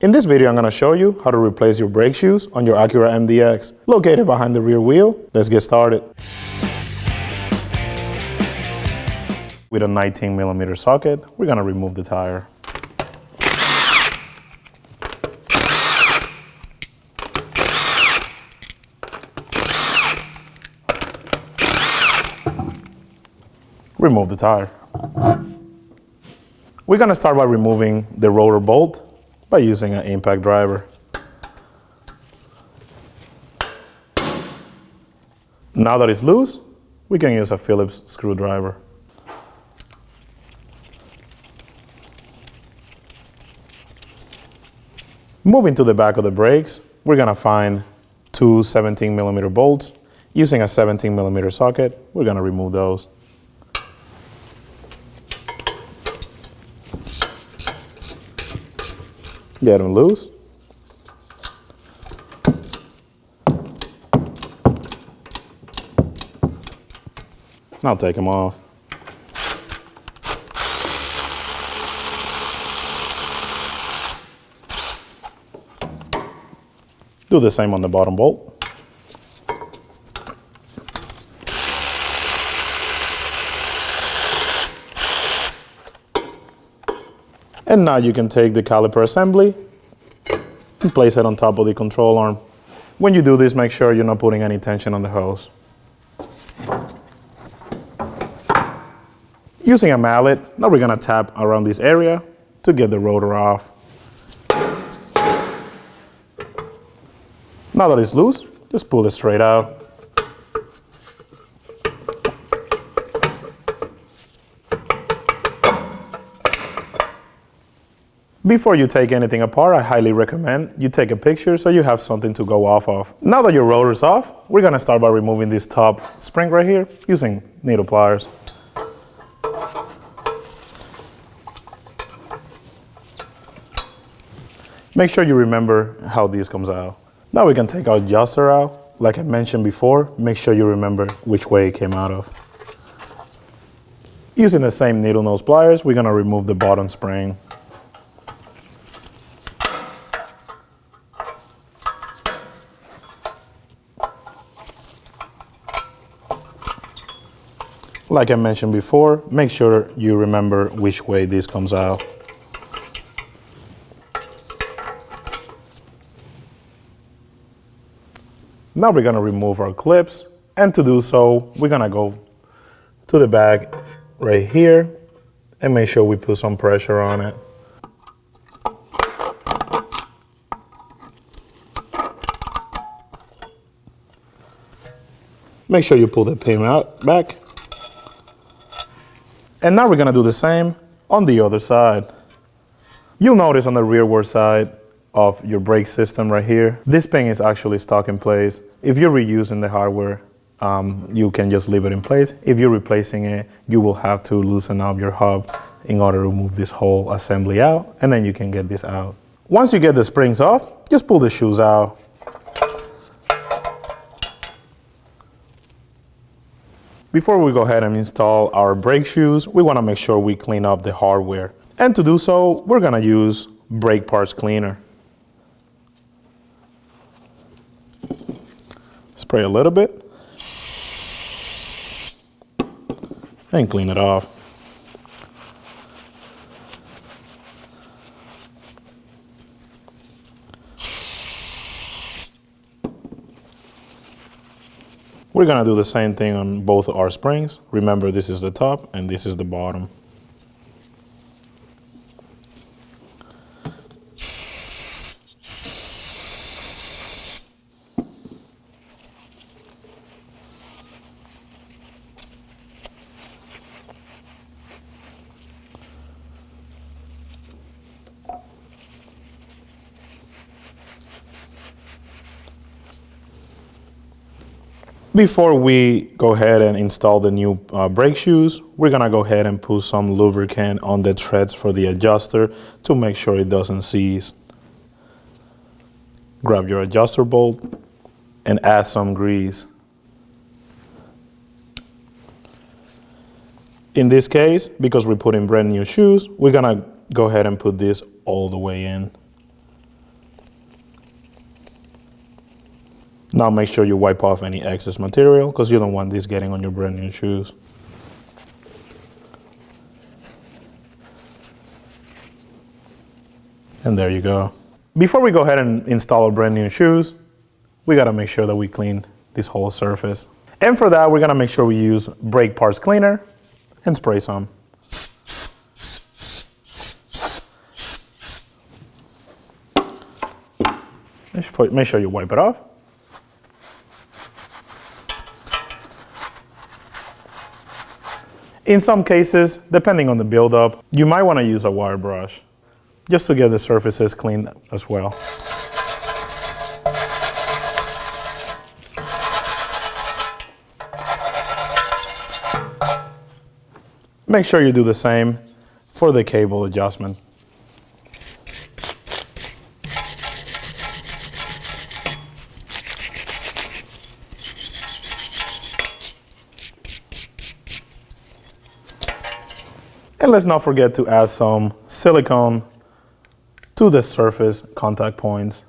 In this video, I'm going to show you how to replace your brake shoes on your Acura MDX, located behind the rear wheel. Let's get started. With a 19mm socket, we're going to remove the tire. Remove the tire. We're going to start by removing the rotor bolt by using an impact driver. Now that it's loose, we can use a Phillips screwdriver. Moving to the back of the brakes, we're going to find two 17mm bolts. Using a 17mm socket, we're going to remove those. Get them loose. Now take them off. Do the same on the bottom bolt. And now you can take the caliper assembly and place it on top of the control arm. When you do this, make sure you're not putting any tension on the hose. Using a mallet, now we're going to tap around this area to get the rotor off. Now that it's loose, just pull it straight out. Before you take anything apart, I highly recommend you take a picture so you have something to go off of. Now that your rotor's off, we're going to start by removing this top spring right here using needle pliers. Make sure you remember how this comes out. Now we can take our adjuster out. Like I mentioned before, make sure you remember which way it came out of. Using the same needle nose pliers, we're going to remove the bottom spring. Like I mentioned before, make sure you remember which way this comes out. Now we're going to remove our clips, and to do so, we're going to go to the back right here and make sure we put some pressure on it. Make sure you pull the pin out back. And now we're going to do the same on the other side. You'll notice on the rearward side of your brake system right here, this pin is actually stuck in place. If you're reusing the hardware, you can just leave it in place. If you're replacing it, you will have to loosen up your hub in order to move this whole assembly out, and then you can get this out. Once you get the springs off, just pull the shoes out. Before we go ahead and install our brake shoes, we want to make sure we clean up the hardware. And to do so, we're going to use brake parts cleaner. Spray a little bit and clean it off. We're going to do the same thing on both our springs. Remember, this is the top and this is the bottom. Before we go ahead and install the new brake shoes, we're going to go ahead and put some lubricant on the threads for the adjuster to make sure it doesn't seize. Grab your adjuster bolt and add some grease. In this case, because we're putting brand new shoes, we're gonna go ahead and put this all the way in. Now make sure you wipe off any excess material because you don't want this getting on your brand new shoes. And there you go. Before we go ahead and install our brand new shoes, we gotta make sure that we clean this whole surface. And for that, we're gonna make sure we use brake parts cleaner and spray some. Make sure you wipe it off. In some cases, depending on the buildup, you might want to use a wire brush just to get the surfaces clean as well. Make sure you do the same for the cable adjustment. And let's not forget to add some silicone to the surface contact points.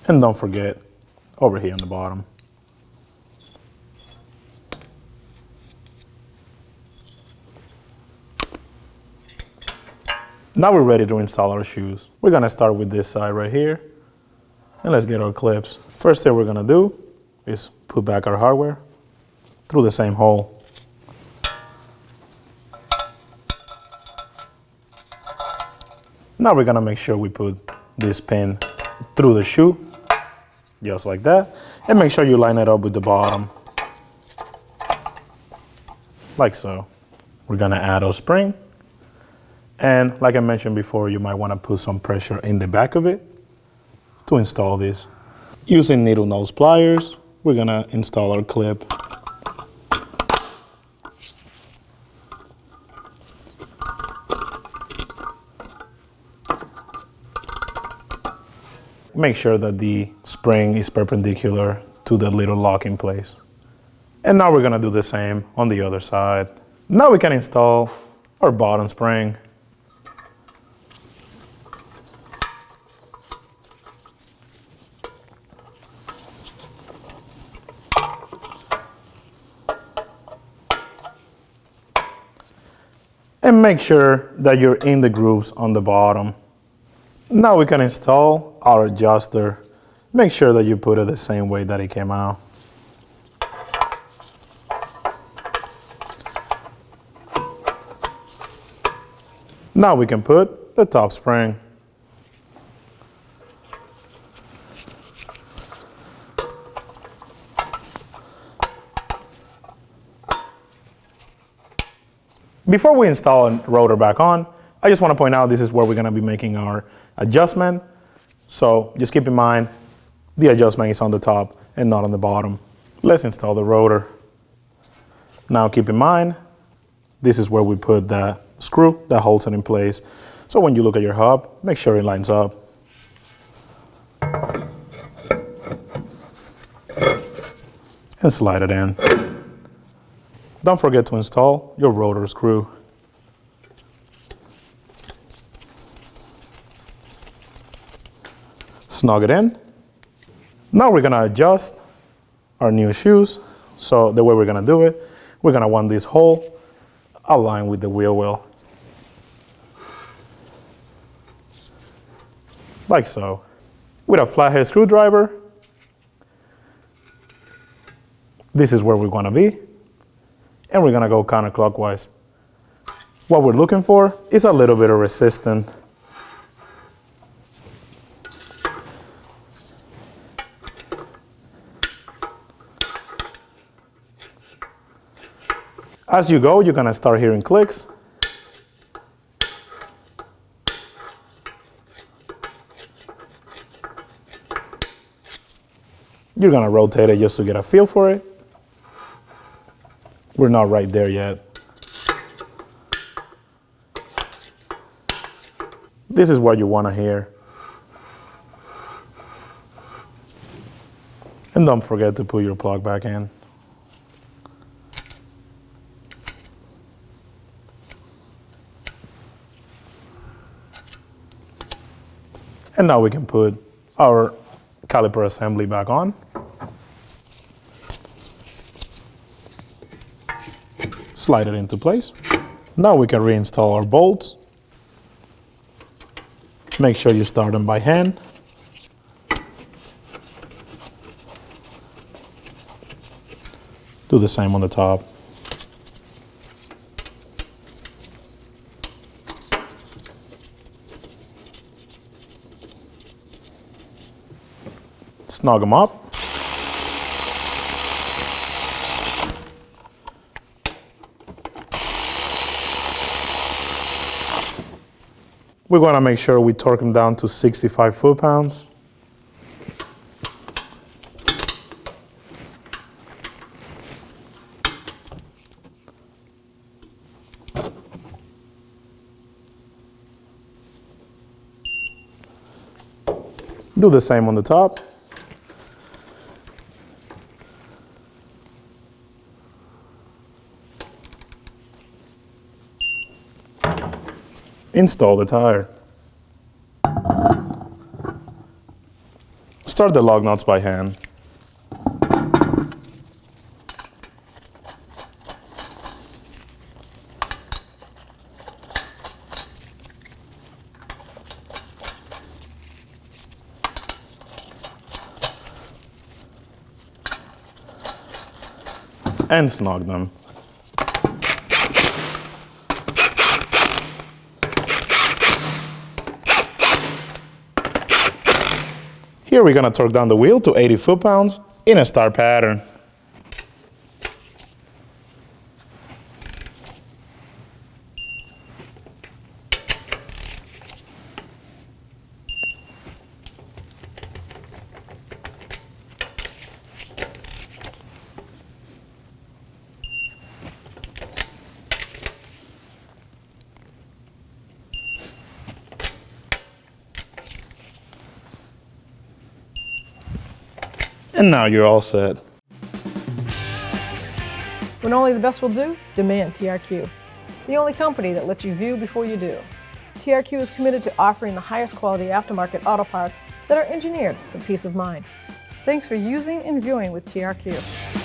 And don't forget over here on the bottom. Now we're ready to install our shoes. We're gonna start with this side right here. And let's get our clips. First thing we're gonna do is put back our hardware through the same hole. Now we're gonna make sure we put this pin through the shoe, just like that. And make sure you line it up with the bottom, like so. We're gonna add our spring. And like I mentioned before, you might wanna put some pressure in the back of it to install this. Using needle nose pliers, we're gonna install our clip. Make sure that the spring is perpendicular to the little locking place. And now we're gonna do the same on the other side. Now we can install our bottom spring. And make sure that you're in the grooves on the bottom. Now we can install our adjuster. Make sure that you put it the same way that it came out. Now we can put the top spring. Before we install a rotor back on, I just want to point out this is where we're going to be making our adjustment. So just keep in mind, the adjustment is on the top and not on the bottom. Let's install the rotor. Now keep in mind, this is where we put that screw that holds it in place. So when you look at your hub, make sure it lines up. And slide it in. Don't forget to install your rotor screw. Snug it in. Now we're gonna adjust our new shoes. So the way we're gonna do it, we're gonna want this hole aligned with the wheel well. Like so. With a flathead screwdriver, this is where we're gonna be. And we're gonna go counterclockwise. What we're looking for is a little bit of resistance. As you go, you're gonna start hearing clicks. You're gonna rotate it just to get a feel for it. We're not right there yet. This is what you want to hear. And don't forget to put your plug back in. And now we can put our caliper assembly back on. Slide it into place. Now we can reinstall our bolts. Make sure you start them by hand. Do the same on the top. Snug them up. We're going to make sure we torque them down to 65 foot-pounds. Do the same on the top. Install the tire. Start the lug nuts by hand. And snug them. Here we're going to torque down the wheel to 80 foot-pounds in a star pattern. And now you're all set. When only the best will do, demand TRQ. The only company that lets you view before you do. TRQ is committed to offering the highest quality aftermarket auto parts that are engineered for peace of mind. Thanks for using and viewing with TRQ.